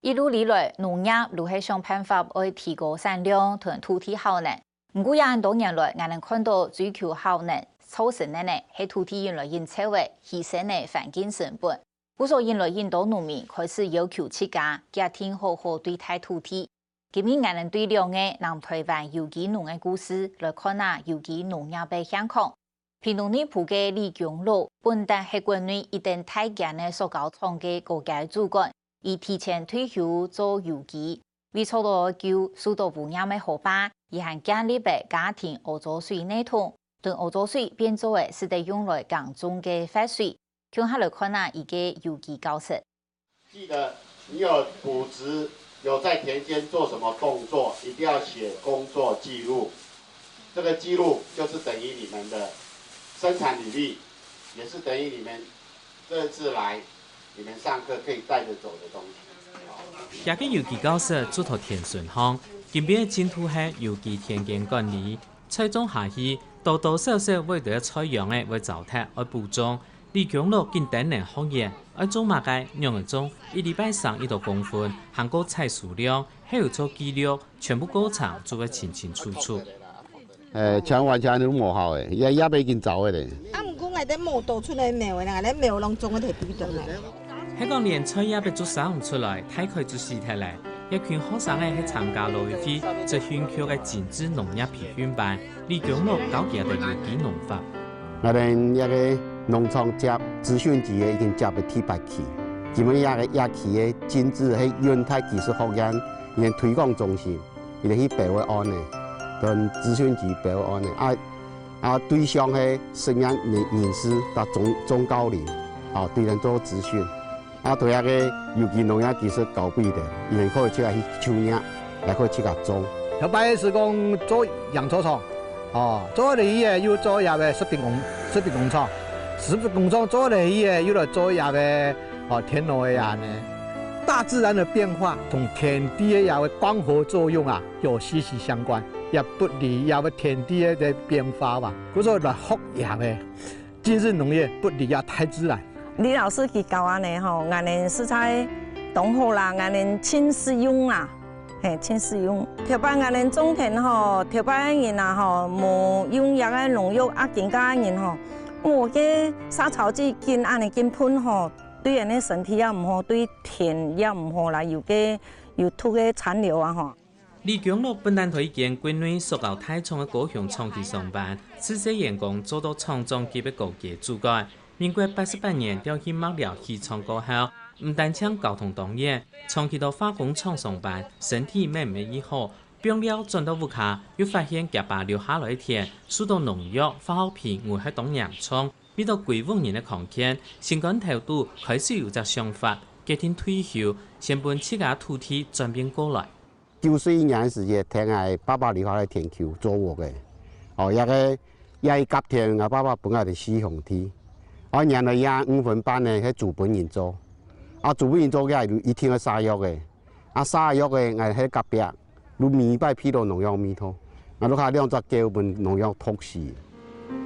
一路以来，农业都係想辦法去提高產量同土地效能。不過廿多年來，我哋看到追求效能造成嘅呢係土地引來引撤嘅犧牲嘅環境成本。不少引來引導農民開始要求自家家庭好好對待土地。今日我哋對兩個南台灣有機農嘅故事來看下有機農業嘅現況。屏東內埔嘅李強樂本單係國內一等大家嘅塑膠廠嘅高階主管，已提前退休做有機，為做到救受到污染嘅河壩，而係建立嘅家庭污糟水系統，將污糟水變做嘅是得用來耕種嘅廢水。向下來看下一個有機教室。記得你有補植，有在田間做什麼動作，一定要寫工作記錄。這個記錄就是等於你們的生產履歷，也是等於你們這次來你們上課可以帶着走的東西。這個有機教室主圖田順康，今邊嘅進度係有機田間管理，採種下去，多多少少會對採樣嘅會糟蹋而補種。李強樂見等人學嘢，而做馬街讓人種一禮拜上一道公分，行過採數量，還有做記錄，全部過程做得清清楚楚。像完全都冇效嘅，也未見走嘅咧。啊，唔過我哋冇倒出嚟苗嘅，我哋苗攏種喺地邊度咧。香港連菜也被做生唔出來，太可以做事體嚟。一群學生咧去參加農會會，做興趣嘅精緻農業培訓班。李強樂搞嘅係有機農法。我哋一個農場接資訊機嘅已經接咗第8期，基本一個1期嘅精緻係潤泰技術學院已經推廣中心，已經去北惠安嘅，同資訊機北惠安嘅。對象係成人人士到中高齡，對人做諮詢。對一個有機農業技術高貴的，伊哋可以出來去抽樣，來可以去甲種。後擺是講做養豬場，做嚟嘢要做入嘅食品工廠，食品工廠做嚟嘢要來做入嘅田農嘅人呢。大自然的變化同田地嘅光合作用有息息相關，也不離田地嘅變化吧。嗰種來學嘅精緻農業不離大自然。李老師佢教我哋我哋食材懂好啦，我哋輕使用啦，輕使用。條擺我哋種田條擺人冇用藥嘅農藥更加人我嘅殺草劑見安尼見噴對人嘅身體也唔好，對田也唔好啦，有土嘅殘留李強樂本單推薦國內塑膠大廠嘅高雄廠去上班，這些員工做到廠長級嘅高級主管。民國88年調去幕僚起廠過後，唔但將交通當然，長期到化工廠上班，身體慢慢以後，變了轉到屋下，又發現夾巴留下來田，受到農藥、化學品危害到洋蔥，遇到幾萬人嘅抗爭，情感態度開始有隻想法，決定退休，先搬自家土地轉變過來。9歲1年時間，聽係爸爸留下來田丘做我嘅，一夾田，我爸爸本來就4兄弟。我年嚟5分班呢，係做本人做，做本人做嘅係一天嘅沙藥嘅，沙藥嘅係喺隔壁，如米擺批到農藥米土，我都下2隻膠本農藥毒死。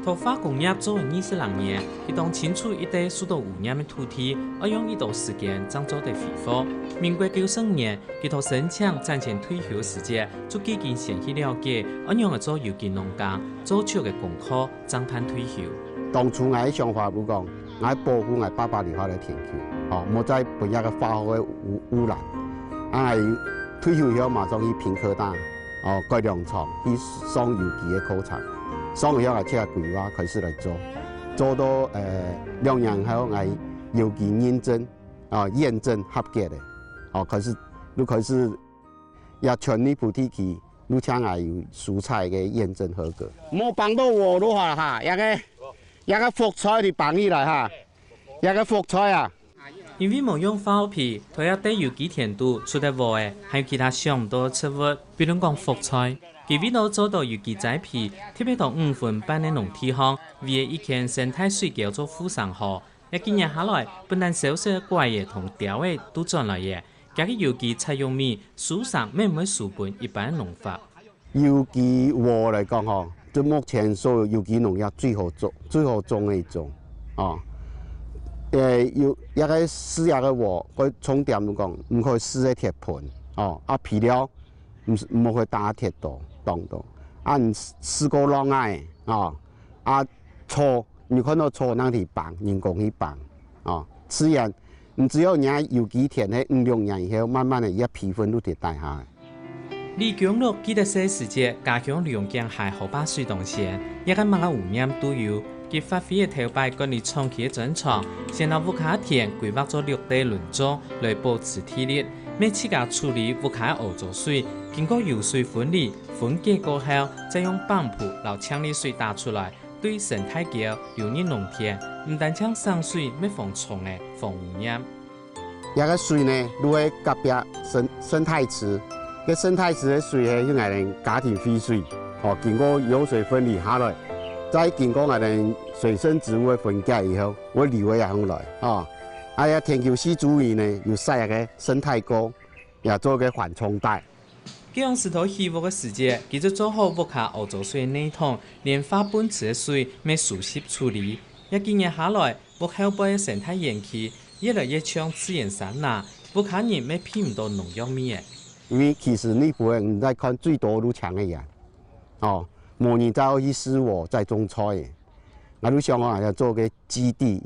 桃花工業做了20年，佢當清楚一地受到污染的土地，要用一段時間將做得恢復。民國90年，佢同申請賺錢退休時節，就幾經先去了解，要用嚟做有機農耕，做出嘅功課，將盼退休。當初我嘅想法，如講，我保護我爸爸留下來田丘，冇再俾一個化學嘅污染。我退休以後馬上去屏科大，改良廠去上有機嘅課程。上以後係即係規劃開始嚟做到2年後係有機認證，驗證合格嘅，開始也全力補貼佢，你請係有蔬菜嘅驗證合格。冇幫到我的話哈，一個福菜你幫你來哈，一個福菜啊。因為冇用化學品，佢要對有機甜度出得旺嘅，還有其他上唔到嘅食物，比如講福菜。佢為咗做到有機栽培，特別到5分班嘅農地項，為一間生態水叫做富上河。一幾年下來，不但少少怪嘢同雕嘅都轉來嘅，加個有機採用米，樹上咩唔會輸本一般農法。有機我嚟講就目前所有有機農業最好種嘅一種，有一个施压个话，佢重点就讲，唔可以施个铁盆，哦，啊皮料唔可以打铁度当到，啊唔施过浪爱，哦，啊错，你看到错那去绑，人工去绑，哦，自然，唔只有人有几天喺5-6年以后，慢慢的一皮分都跌大下。李江乐记得些时节，家乡两江海河坝水东线，一个马个污染都有。佢發揮嘅頭擺管理長期嘅專長，先喺烏卡田規劃咗6地輪作來保持體力。每次嘅處理烏卡漚咗水，經過油水分離、分解過後，再用泵浦撈羟離水打出來，對生態橋流入農田，唔單止省水，咩防蟲嘅防污染。一個水呢，落喺隔壁生態池，個生態池嘅水係用嚟家庭廢水，哦，經過油水分離下來。再經過我哋水生植物嘅分解以後，我流嘅也上來，哦，啊呀田球系主義呢，又曬個生態膏，也做個緩衝帶。這樣石頭起霧嘅時節，佢就做好烏卡漚咗水內桶，連化糞池嘅水咩熟悉處理。一幾年下來，烏後背嘅生態園區越來越像自然山啦，烏卡人咩偏唔到農藥味嘅。因為其實呢部分唔再看最多都搶嘅人，哦。冇人再去試我再種菜嘅，我都想講係做個基地，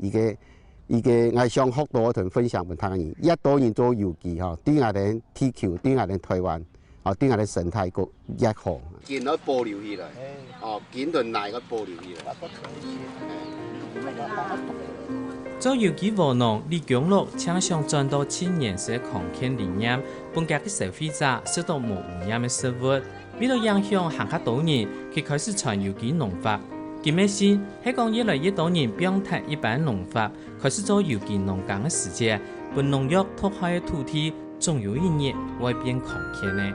一個我想學到同分享俾他人，一多人做有機嗬，對我哋地球，對我哋台灣，哦，對我哋生態個一好。見到保留起來，哦，見到哪個保留起來？做有機務農，李江樂請想轉到淺顏色抗菌理念，本家嘅消費者食到無污染嘅食物。為了影響行較多年，佢開始傳有機農法。佢咩先係講越來越多人不用睇一般農法，開始做有機農耕嘅時節，本農藥脫開嘅土地，總有一日會變抗菌嘅。